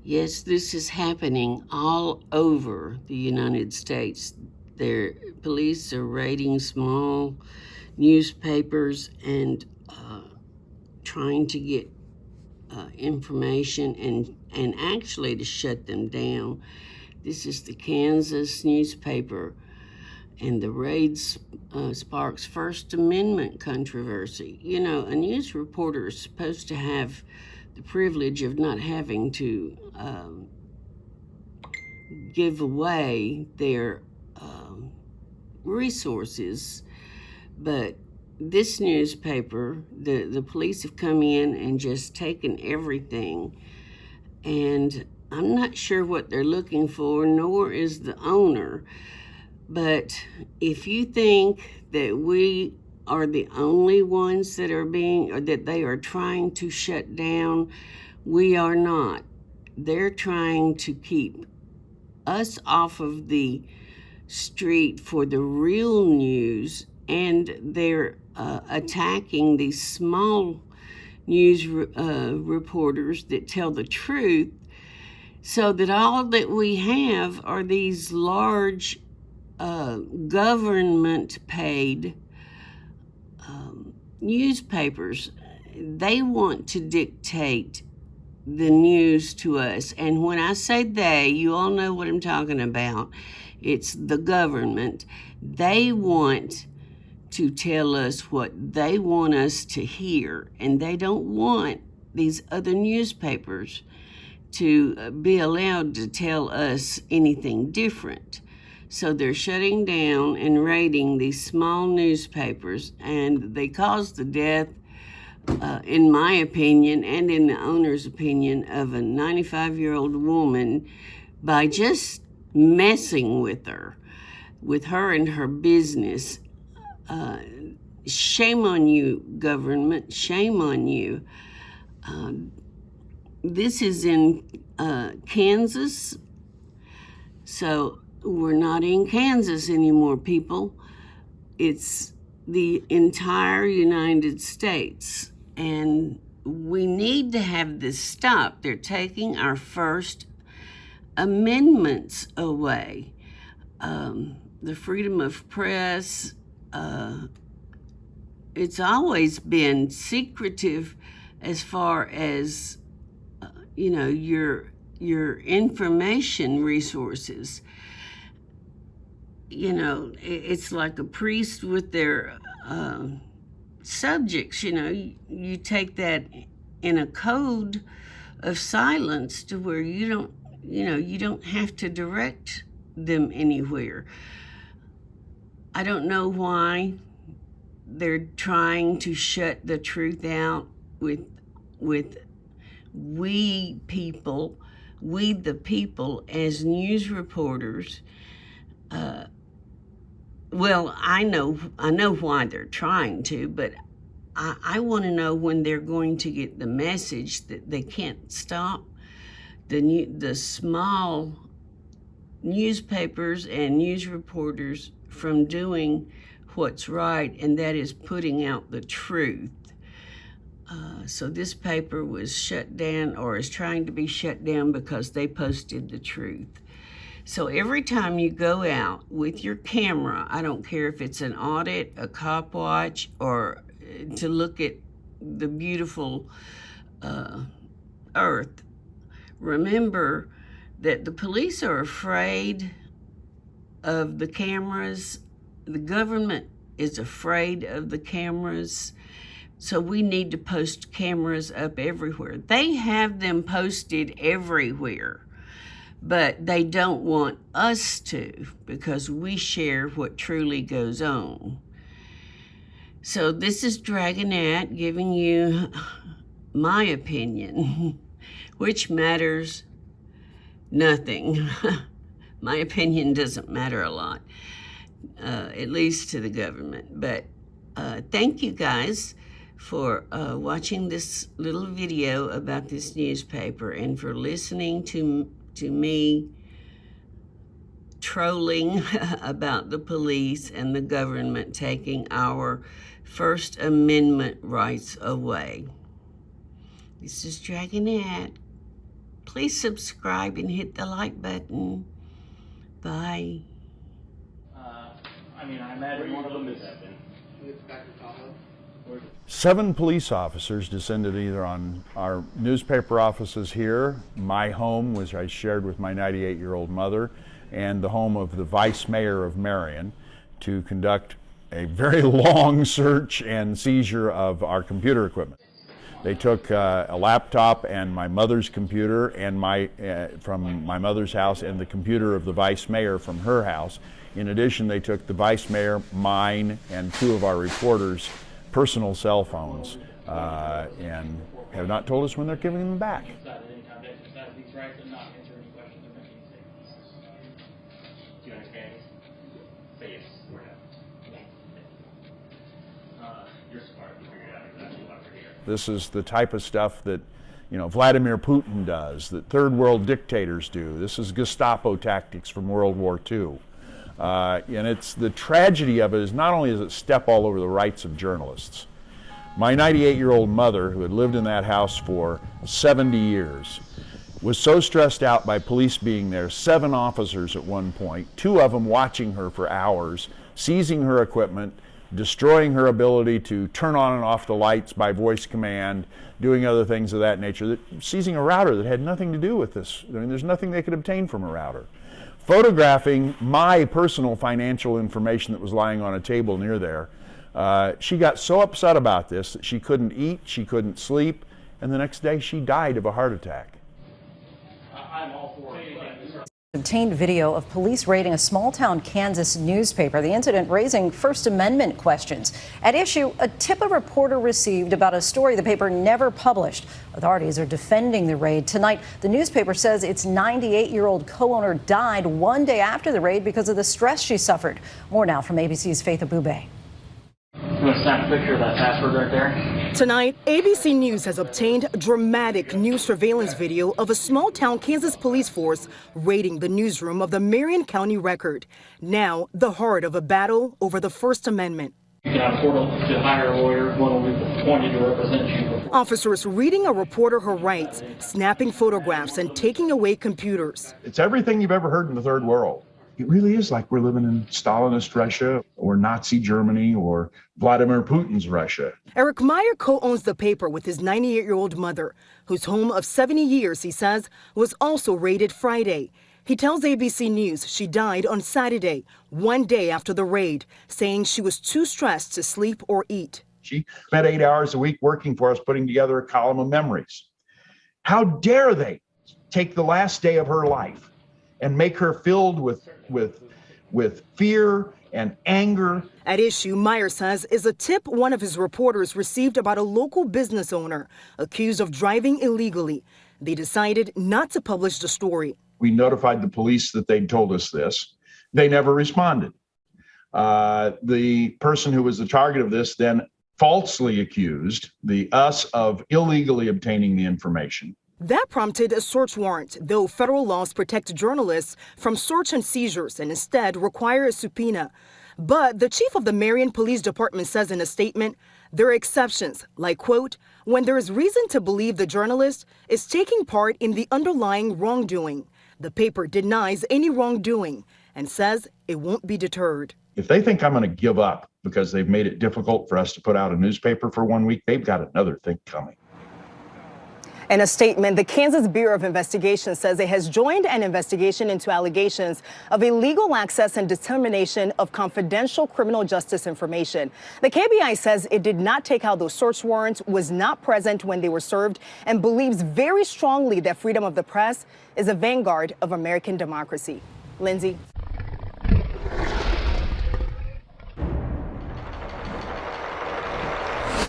Yes, this is happening all over the United States. Their police are raiding small newspapers and trying to get information and actually to shut them down. This is the Kansas newspaper, and the raid sparks First Amendment controversy. You know, a news reporter is supposed to have the privilege of not having to give away their resources, but this newspaper, the police have come in and just taken everything, and I'm not sure what they're looking for, nor is the owner. But if you think that we are the only ones that are or that they are trying to shut down, we are not. They're trying to keep us off of the street for the real news, and they're attacking these small news reporters that tell the truth, so that all that we have are these large government-paid newspapers. They want to dictate the news to us. And when I say they, you all know what I'm talking about. It's the government. They want to tell us what they want us to hear, and they don't want these other newspapers to be allowed to tell us anything different. So they're shutting down and raiding these small newspapers, and they caused the death, in my opinion and in the owner's opinion, of a 95-year-old woman by just messing with her and her business. Shame on you, government. Shame on you. This is in Kansas. So we're not in Kansas anymore, people. It's the entire United States. And we need to have this stop. They're taking our First Amendments away. The freedom of press, it's always been secretive as far as, your information resources. It's like a priest with their subjects. You take that in a code of silence to where you don't have to direct them anywhere. I don't know why they're trying to shut the truth out with we the people as news reporters. Well, I know why they're trying to, but I want to know when they're going to get the message that they can't stop the small newspapers and news reporters from doing what's right, and that is putting out the truth. So this paper was shut down, or is trying to be shut down, because they posted the truth. So every time you go out with your camera, I don't care if it's an audit, a cop watch, or to look at the beautiful earth, remember that the police are afraid of the cameras. The government is afraid of the cameras. So we need to post cameras up everywhere. They have them posted everywhere, but they don't want us to, because we share what truly goes on. So this is Dragonette giving you my opinion, which matters nothing. My opinion doesn't matter a lot, at least to the government. But thank you guys for watching this little video about this newspaper, and for listening to me trolling about the police and the government taking our First Amendment rights away. This is Dragonette. Please subscribe and hit the like button. Bye. I imagine one of them is... 7 police officers descended either on our newspaper offices here, my home, which I shared with my 98-year-old mother, and the home of the vice mayor of Marion, to conduct a very long search and seizure of our computer equipment. They took a laptop and my mother's computer and from my mother's house, and the computer of the vice mayor from her house. In addition, they took the vice mayor, mine, and 2 of our reporters' personal cell phones, and have not told us when they're giving them back. This is the type of stuff that, Vladimir Putin does, that third world dictators do. This is Gestapo tactics from World War II. And it's the tragedy of it is not only does it step all over the rights of journalists. My 98-year-old mother, who had lived in that house for 70 years, was so stressed out by police being there, 7 officers at one point, 2 of them watching her for hours, seizing her equipment, destroying her ability to turn on and off the lights by voice command, doing other things of that nature, seizing a router that had nothing to do with this. There's nothing they could obtain from a router. Photographing my personal financial information that was lying on a table near there. She got so upset about this that she couldn't eat, she couldn't sleep, and the next day she died of a heart attack. I'm all for it. Obtained video of police raiding a small-town Kansas newspaper, the incident raising First Amendment questions. At issue, a tip a reporter received about a story the paper never published. Authorities are defending the raid. Tonight, the newspaper says its 98-year-old co-owner died one day after the raid because of the stress she suffered. More now from ABC's Faith Abube. You want to snap a picture of that password right there? Tonight, ABC News has obtained dramatic news surveillance video of a small-town Kansas police force raiding the newsroom of the Marion County Record. Now, the heart of a battle over the First Amendment. You can afford to hire a lawyer, one will be appointed to represent you. Officers reading a reporter her rights, snapping photographs, and taking away computers. It's everything you've ever heard in the third world. It really is like we're living in Stalinist Russia or Nazi Germany or Vladimir Putin's Russia. Eric Meyer co-owns the paper with his 98-year-old mother, whose home of 70 years, he says, was also raided Friday. He tells ABC News she died on Saturday, one day after the raid, saying she was too stressed to sleep or eat. She spent 8 hours a week working for us, putting together a column of memories. How dare they take the last day of her life and make her filled with fear and anger. At issue, Meyer says, is a tip one of his reporters received about a local business owner accused of driving illegally. They decided not to publish the story. We notified the police that they'd told us this. They never responded. The person who was the target of this then falsely accused us of illegally obtaining the information. That prompted a search warrant, though federal laws protect journalists from search and seizures and instead require a subpoena. But the chief of the Marion Police Department says in a statement, there are exceptions, like, quote, when there is reason to believe the journalist is taking part in the underlying wrongdoing. The paper denies any wrongdoing and says it won't be deterred. If they think I'm going to give up because they've made it difficult for us to put out a newspaper for 1 week, they've got another thing coming. In a statement, the Kansas Bureau of Investigation says it has joined an investigation into allegations of illegal access and dissemination of confidential criminal justice information. The KBI says it did not take out those search warrants, was not present when they were served, and believes very strongly that freedom of the press is a vanguard of American democracy. Lindsay.